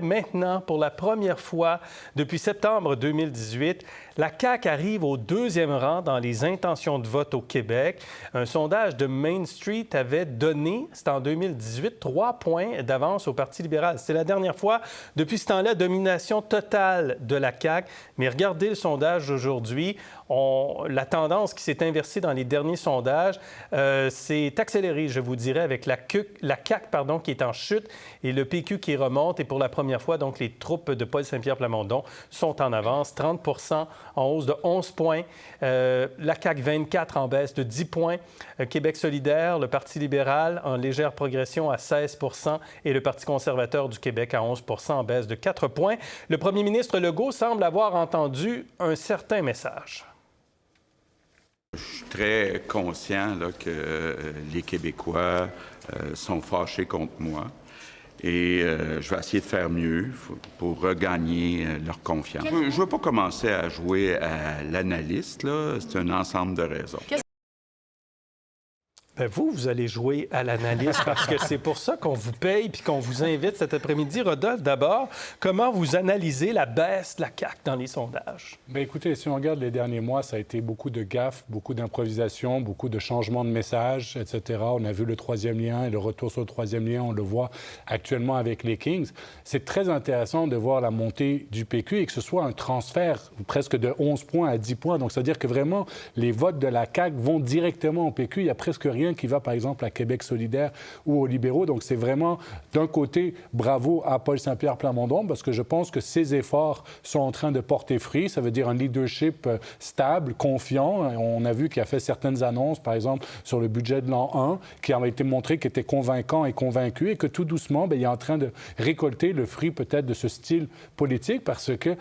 Maintenant, pour la première fois depuis septembre 2018, la CAQ arrive au deuxième rang dans les intentions de vote au Québec. Un sondage de Main Street avait donné, c'était en 2018, 3 points d'avance au Parti libéral. C'est la dernière fois depuis ce temps-là, domination totale de la CAQ. Mais regardez le sondage d'aujourd'hui. La tendance qui s'est inversée dans les derniers sondages s'est accélérée, je vous dirais, avec la CAQ qui est en chute et le PQ qui remonte. Et pour la première fois, donc, les troupes de Paul Saint-Pierre Plamondon sont en avance, 30 en hausse de 11 points. La CAQ 24 en baisse de 10 points. Québec solidaire, le Parti libéral en légère progression à 16 et le Parti conservateur du Québec à 11 en baisse de 4 points. Le premier ministre Legault semble avoir entendu un certain message. Je suis très conscient là, que les Québécois sont fâchés contre moi et je vais essayer de faire mieux pour regagner leur confiance. Je ne veux pas commencer à jouer à l'analyste, là. C'est un ensemble de raisons. Bien, vous allez jouer à l'analyse parce que c'est pour ça qu'on vous paye puis qu'on vous invite cet après-midi. Rodolphe, d'abord, comment vous analysez la baisse de la CAQ dans les sondages? Bien, écoutez, si on regarde les derniers mois, ça a été beaucoup de gaffes, beaucoup d'improvisation, beaucoup de changements de messages, etc. On a vu le troisième lien et le retour sur le troisième lien, on le voit actuellement avec les Kings. C'est très intéressant de voir la montée du PQ et que ce soit un transfert presque de 11 points à 10 points. Donc, c'est-à-dire que vraiment, les votes de la CAQ vont directement au PQ. Il n'y a presque rien qui va, par exemple, à Québec solidaire ou aux libéraux. Donc, c'est vraiment, d'un côté, bravo à Paul Saint-Pierre Plamondon, parce que je pense que ses efforts sont en train de porter fruit. Ça veut dire un leadership stable, confiant. On a vu qu'il a fait certaines annonces, par exemple, sur le budget de l'an 1, qui avait été montré qu'il était convaincant et convaincu, et que tout doucement, bien, il est en train de récolter le fruit, peut-être, de ce style politique, parce que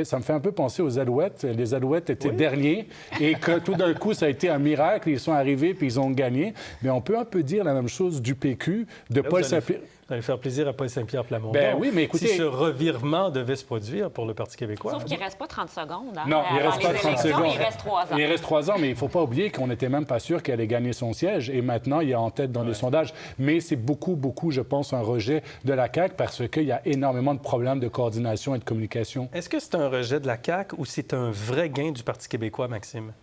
ça me fait un peu penser aux Alouettes. Les Alouettes étaient derniers, et que tout d'un coup, ça a été un miracle. Ils sont arrivés, puis ils ont gagné. Mais on peut un peu dire la même chose du PQ, de Paul Saint-Pierre. Vous allez faire plaisir à Paul Saint-Pierre Plamondon. Ben oui, mais écoutez... Si ce revirement devait se produire pour le Parti québécois... Sauf qu'il ne reste pas 30 secondes. Hein? Non, il ne reste pas 30 secondes. Il reste 3 ans. Il reste 3 ans, mais il ne faut pas oublier qu'on n'était même pas sûr qu'elle allait gagner son siège. Et maintenant, il est en tête dans les sondages. Mais c'est beaucoup, je pense, un rejet de la CAQ parce qu'il y a énormément de problèmes de coordination et de communication. Est-ce que c'est un rejet de la CAQ ou c'est un vrai gain du Parti québécois, Maxime?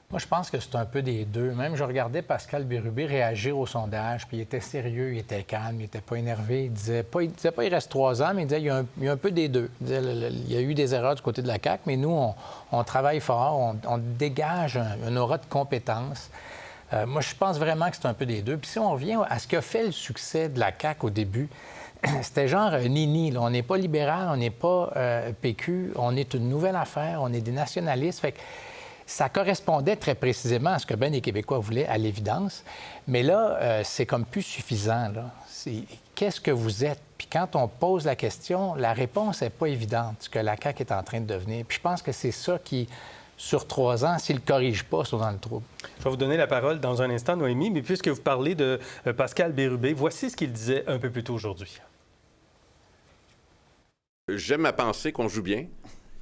Moi, je pense que c'est un peu des deux. Même, je regardais Pascal Bérubé réagir au sondage, puis il était sérieux, il était calme, il n'était pas énervé. Il disait pas il reste 3 ans, mais il disait il y a un peu des deux. Il disait il y a eu des erreurs du côté de la CAQ, mais nous, on travaille fort, on dégage un aura de compétences. Moi, je pense vraiment que c'est un peu des deux. Puis si on revient à ce qui a fait le succès de la CAQ au début, c'était genre nini. Là. On n'est pas libéral, on n'est pas PQ, on est une nouvelle affaire, on est des nationalistes. Fait que ça correspondait très précisément à ce que bien les Québécois voulaient, à l'évidence. Mais là, c'est comme plus suffisant. Là. Qu'est-ce que vous êtes? Puis quand on pose la question, la réponse n'est pas évidente, ce que la CAQ est en train de devenir. Puis je pense que c'est ça qui, sur 3 ans, s'ils ne le corrigent pas, sont dans le trouble. Je vais vous donner la parole dans un instant, Noémie, mais puisque vous parlez de Pascal Bérubé, voici ce qu'il disait un peu plus tôt aujourd'hui. J'aime à penser qu'on joue bien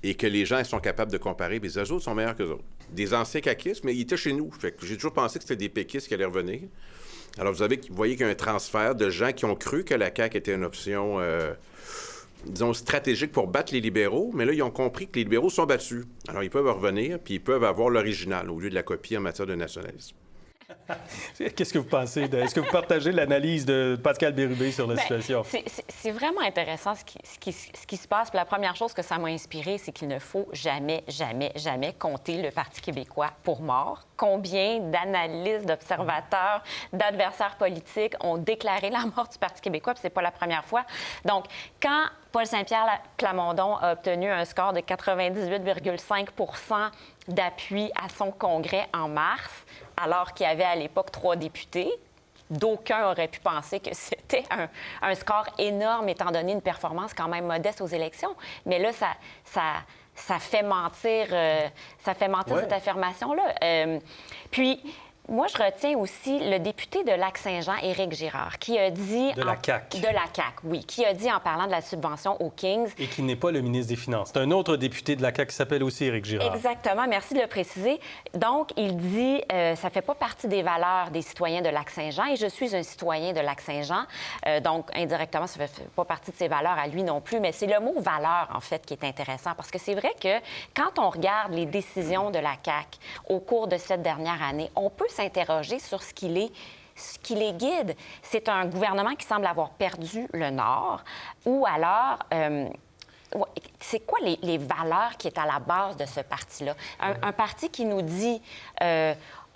et que les gens ils sont capables de comparer. Mais les autres sont meilleurs qu'eux autres. Des anciens caquistes, mais ils étaient chez nous. Fait que j'ai toujours pensé que c'était des péquistes qui allaient revenir. Alors, vous voyez qu'il y a un transfert de gens qui ont cru que la CAQ était une option, disons, stratégique pour battre les libéraux. Mais là, ils ont compris que les libéraux sont battus. Alors, ils peuvent revenir, puis ils peuvent avoir l'original au lieu de la copie en matière de nationalisme. Qu'est-ce que vous pensez? Est-ce que vous partagez l'analyse de Pascal Bérubé sur la situation? C'est vraiment intéressant ce qui se passe. Puis la première chose que ça m'a inspiré, c'est qu'il ne faut jamais, jamais, jamais compter le Parti québécois pour mort. Combien d'analystes, d'observateurs, d'adversaires politiques ont déclaré la mort du Parti québécois? Puis c'est pas la première fois. Donc, quand Paul Saint-Pierre Plamondon a obtenu un score de 98,5 % d'appui à son congrès en mars, alors qu'il y avait à l'époque 3 députés, d'aucuns auraient pu penser que c'était un score énorme, étant donné une performance quand même modeste aux élections. Mais là, ça fait mentir, cette affirmation-là. Puis, Moi, je retiens aussi le député de Lac-Saint-Jean, Éric Girard, qui a dit... De la CAQ. De la CAQ, oui. Qui a dit, en parlant de la subvention aux Kings... Et qui n'est pas le ministre des Finances. C'est un autre député de la CAQ qui s'appelle aussi Éric Girard. Exactement, merci de le préciser. Donc, il dit, ça fait pas partie des valeurs des citoyens de Lac-Saint-Jean, et je suis un citoyen de Lac-Saint-Jean. Donc, indirectement, ça fait pas partie de ses valeurs à lui non plus, mais c'est le mot « valeur », en fait, qui est intéressant, parce que c'est vrai que quand on regarde les décisions de la CAQ au cours de cette dernière année, on peut s'interroger sur ce qui les guide. C'est un gouvernement qui semble avoir perdu le Nord, ou alors... c'est quoi les valeurs qui est à la base de ce parti-là? Un parti qui nous dit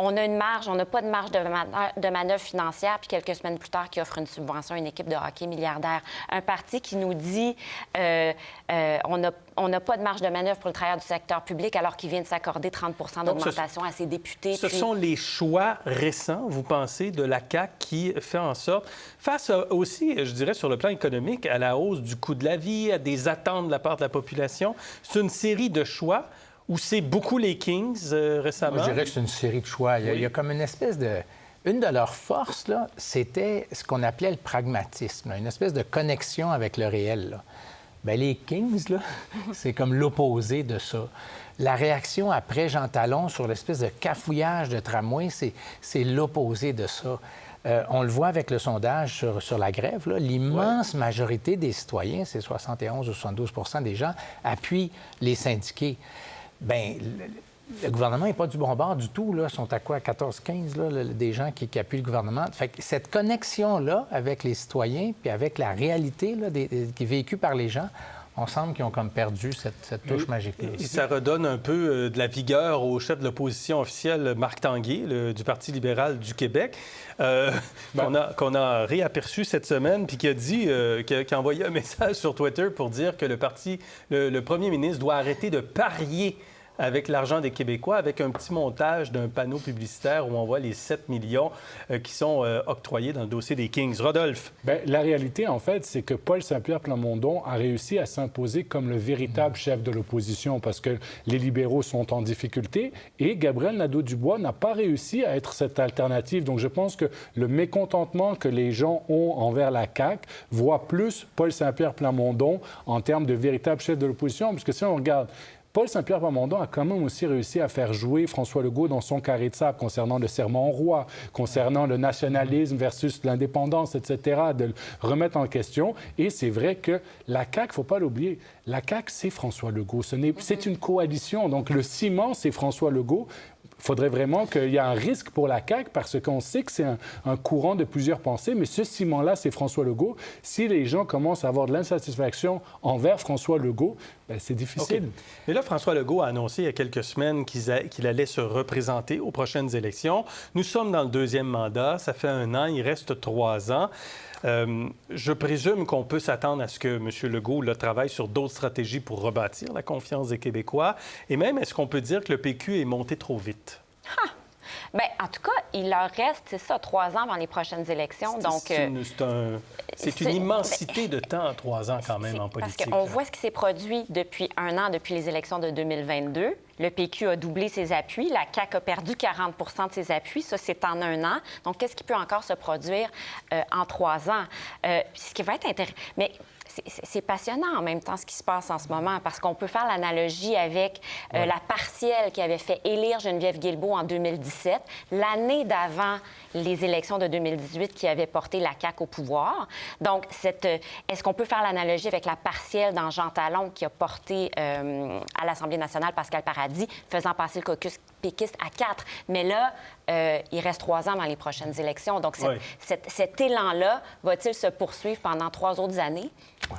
on a une marge, on n'a pas de marge de manœuvre financière, puis quelques semaines plus tard, qui offre une subvention à une équipe de hockey milliardaire. Un parti qui nous dit on n'a pas de marge de manœuvre pour le travailleur du secteur public, alors qu'il vient de s'accorder 30 d'augmentation à ses députés. Ce sont les choix récents, vous pensez, de la CAQ qui fait en sorte, face aussi, je dirais, sur le plan économique, à la hausse du coût de la vie, à des attentes de la part de la population, c'est une série de choix où c'est beaucoup les Kings récemment? Moi, je dirais que c'est une série de choix. Il y a comme une espèce de... Une de leurs forces, là, c'était ce qu'on appelait le pragmatisme, là, une espèce de connexion avec le réel, là. Bien, les Kings, là, c'est comme l'opposé de ça. La réaction après Jean Talon sur l'espèce de cafouillage de tramway, c'est l'opposé de ça. On le voit avec le sondage sur la grève. L'immense majorité des citoyens, c'est 71 ou 72 des gens, appuient les syndiqués. Bien, le gouvernement n'est pas du bon bord du tout. Ils sont à quoi? 14-15, des gens qui appuient le gouvernement. Fait que cette connexion-là avec les citoyens puis avec la réalité là, qui est vécue par les gens, on semble qu'ils ont comme perdu cette touche magique-là. Et ça redonne un peu de la vigueur au chef de l'opposition officielle, Marc Tanguay, du Parti libéral du Québec, qu'on a réaperçu cette semaine, puis qui a dit, qui a envoyé un message sur Twitter pour dire que le premier ministre doit arrêter de parier avec l'argent des Québécois, avec un petit montage d'un panneau publicitaire où on voit les 7 millions qui sont octroyés dans le dossier des Kings. Rodolphe. Bien, la réalité, en fait, c'est que Paul Saint-Pierre Plamondon a réussi à s'imposer comme le véritable chef de l'opposition parce que les libéraux sont en difficulté et Gabriel Nadeau-Dubois n'a pas réussi à être cette alternative. Donc, je pense que le mécontentement que les gens ont envers la CAQ voit plus Paul Saint-Pierre Plamondon en termes de véritable chef de l'opposition, parce que si on regarde... Paul Saint-Pierre Plamondon a quand même aussi réussi à faire jouer François Legault dans son carré de sable concernant le serment au roi, concernant le nationalisme versus l'indépendance, etc., de le remettre en question. Et c'est vrai que la CAQ, il ne faut pas l'oublier, la CAQ, c'est François Legault. C'est une coalition. Donc, le ciment, c'est François Legault. Il faudrait vraiment qu'il y ait un risque pour la CAQ parce qu'on sait que c'est un courant de plusieurs pensées, mais ce ciment-là, c'est François Legault. Si les gens commencent à avoir de l'insatisfaction envers François Legault, bien, c'est difficile. Okay. Mais là, François Legault a annoncé il y a quelques semaines qu'il allait se représenter aux prochaines élections. Nous sommes dans le deuxième mandat. Ça fait 1 an. Il reste 3 ans. Je présume qu'on peut s'attendre à ce que M. Legault travaille sur d'autres stratégies pour rebâtir la confiance des Québécois. Et même, est-ce qu'on peut dire que le PQ est monté trop vite? Bien, en tout cas, il leur reste, c'est ça, 3 ans avant les prochaines élections. C'est une immensité de temps, 3 ans quand même en politique. Parce qu'on voit ce qui s'est produit depuis 1 an, depuis les élections de 2022. Le PQ a doublé ses appuis. La CAQ a perdu 40 de ses appuis. Ça, c'est en 1 an. Donc, qu'est-ce qui peut encore se produire en 3 ans? Ce qui va être intéressant. Mais c'est passionnant en même temps ce qui se passe en ce moment parce qu'on peut faire l'analogie avec la partielle qui avait fait élire Geneviève Guilbeault en 2017, l'année d'avant les élections de 2018 qui avaient porté la CAQ au pouvoir. Donc, est-ce qu'on peut faire l'analogie avec la partielle dans Jean Talon qui a porté à l'Assemblée nationale Pascal Paradis, faisant passer le caucus péquiste à 4? Mais là, il reste 3 ans dans les prochaines élections. Donc, cet élan-là va-t-il se poursuivre pendant 3 autres années?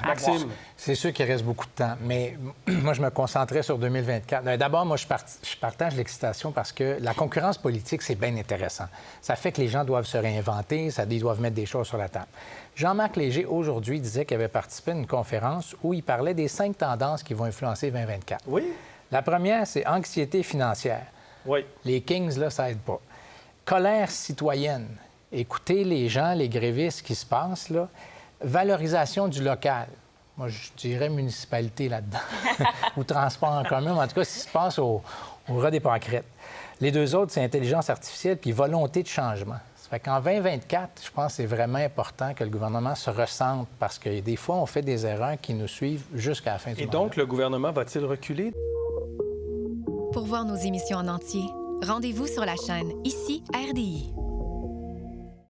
Maxime? C'est sûr qu'il reste beaucoup de temps, mais moi, je me concentrais sur 2024. D'abord, moi, je partage l'excitation parce que la concurrence politique, c'est bien intéressant. Ça fait que les gens doivent se réinventer, ils doivent mettre des choses sur la table. Jean-Marc Léger, aujourd'hui, disait qu'il avait participé à une conférence où il parlait des 5 tendances qui vont influencer 2024. Oui. La première, c'est anxiété financière. Oui. Les Kings, là, ça aide pas. Colère citoyenne. Écoutez les gens, les grévistes, ce qui se passe, là. Valorisation du local. Moi, je dirais municipalité là-dedans. Ou transport en commun. En tout cas, ce qui se passe au ras des pâquerettes. Les deux autres, c'est intelligence artificielle puis volonté de changement. Ça fait qu'en 2024, je pense que c'est vraiment important que le gouvernement se ressente parce que des fois, on fait des erreurs qui nous suivent jusqu'à la fin du mandat. Et donc, le gouvernement va-t-il reculer? Pour voir nos émissions en entier, rendez-vous sur la chaîne Ici RDI.